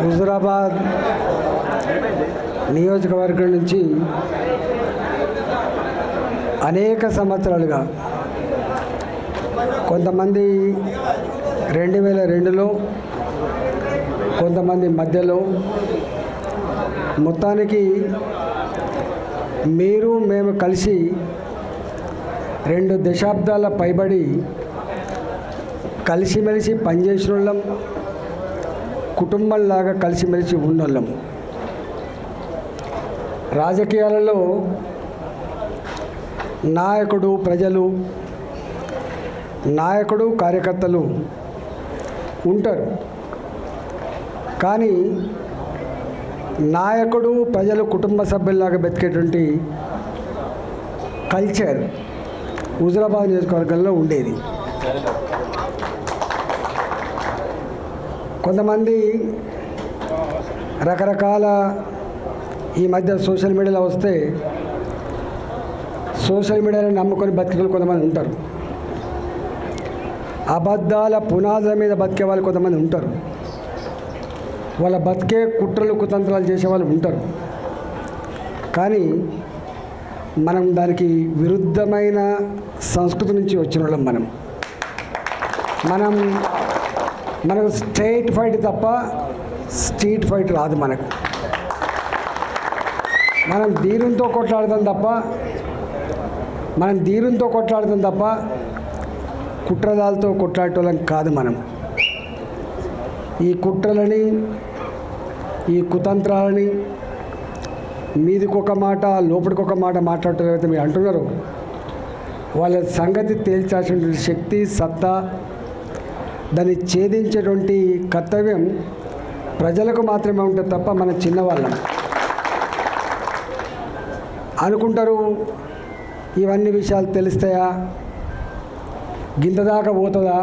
హుజూరాబాద్ నియోజకవర్గం నుంచి అనేక సంవత్సరాలుగా కొంతమంది 2002లో కొంతమంది మధ్యలో మొత్తానికి మీరు మేము కలిసి 2 దశాబ్దాల పైబడి కలిసిమెలిసి పనిచేసిన వాళ్ళం, కుటుంబంలాగా కలిసిమెలిసి ఉన్నోళ్ళం. రాజకీయాలలో నాయకుడు ప్రజలు, నాయకుడు కార్యకర్తలు ఉంటారు. కానీ నాయకుడు ప్రజలు కుటుంబ సభ్యుల్లాగా బతికేటువంటి కల్చర్ హుజూరాబాద్ నియోజకవర్గంలో ఉండేది. కొంతమంది రకరకాల ఈ మధ్య సోషల్ మీడియాలో వస్తే సోషల్ మీడియాలో నమ్ముకొని బతికే కొంతమంది ఉంటారు. అబద్ధాల పునాదుల మీద బతికే వాళ్ళు కొంతమంది ఉంటారు. వాళ్ళ బతికే కుట్రలు కుతంత్రాలు చేసేవాళ్ళు ఉంటారు. కానీ మనం దానికి విరుద్ధమైన సంస్కృతి నుంచి వచ్చిన వాళ్ళం. మనకు స్ట్రైట్ ఫైట్ తప్ప స్ట్రీట్ ఫైట్ రాదు. మనం ధీరంతో కొట్లాడతాం తప్ప కుట్రదాలతో కొట్లాడటం కాదు. ఈ కుట్రలని, ఈ కుతంత్రాలని మీదికొక మాట లోపలికొక మాట మాట్లాడటం ఏవైతే మీరు అంటున్నారో వాళ్ళ సంగతి తేల్చాల్సినటువంటి శక్తి, సత్తా, దాన్ని ఛేదించేటువంటి కర్తవ్యం ప్రజలకు మాత్రమే ఉంటుంది తప్ప మన చిన్నవాళ్ళం అనుకుంటారు. ఇవన్నీ విషయాలు తెలుస్తాయా, గింతదాకా పోతుందా?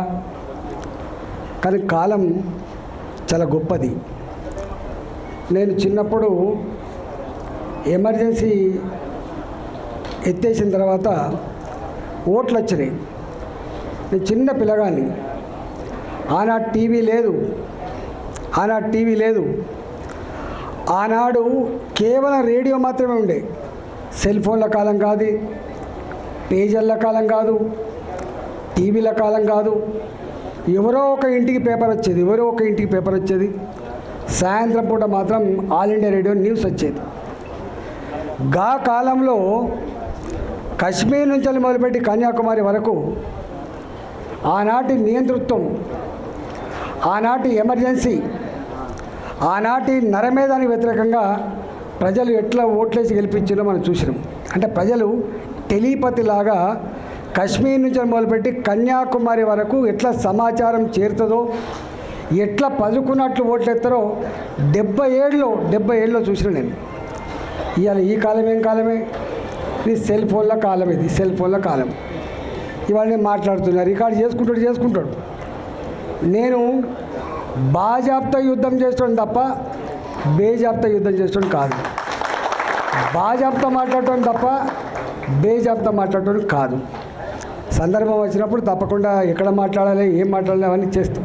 కానీ కాలం చాలా గొప్పది. నేను చిన్నప్పుడు ఎమర్జెన్సీ ఎత్తేసిన తర్వాత ఓట్లు వచ్చినాయి. నేను చిన్న పిల్లగాన్ని. ఆనాడు టీవీ లేదు. ఆనాడు కేవలం రేడియో మాత్రమే ఉండే. సెల్ ఫోన్ల కాలం కాదు, పేజర్ల కాలం కాదు, టీవీల కాలం కాదు. ఎవరో ఒక ఇంటికి పేపర్ వచ్చేది. సాయంత్రం పూట మాత్రం ఆల్ ఇండియా రేడియో న్యూస్ వచ్చేది. గా కాలంలో కశ్మీర్ నుంచి మొదలుపెట్టి కన్యాకుమారి వరకు ఆనాటి నియంతృత్వం, ఆనాటి ఎమర్జెన్సీ, ఆనాటి నరమేధానికి వ్యతిరేకంగా ప్రజలు ఎట్లా ఓట్లేసి గెలిపించారో మనం చూసినాం. అంటే ప్రజలు టెలిపతిలాగా కశ్మీర్ నుంచి మొదలుపెట్టి కన్యాకుమారి వరకు ఎట్లా సమాచారం చేరుతుందో, ఎట్లా పదుకున్నట్లు ఓట్లేస్తారో 70 ఏళ్ళలో చూసిన నేను. ఇవాళ ఈ కాలం ఏం కాలమే? ఇది సెల్ ఫోన్ల కాలం. ఇవాళ నేను మాట్లాడుతున్నా, రికార్డు చేసుకుంటాడు. నేను బాజాప్తా యుద్ధం చేస్తాను తప్ప బేజాప్తా యుద్ధం చేస్తాను కాదు. బాజాప్తా మాట్లాడటం తప్ప బేజాప్తా మాట్లాడటం కాదు. సందర్భం వచ్చినప్పుడు తప్పకుండా ఎక్కడ మాట్లాడాలి, ఏం మాట్లాడాలి అవన్నీ చేస్తాం.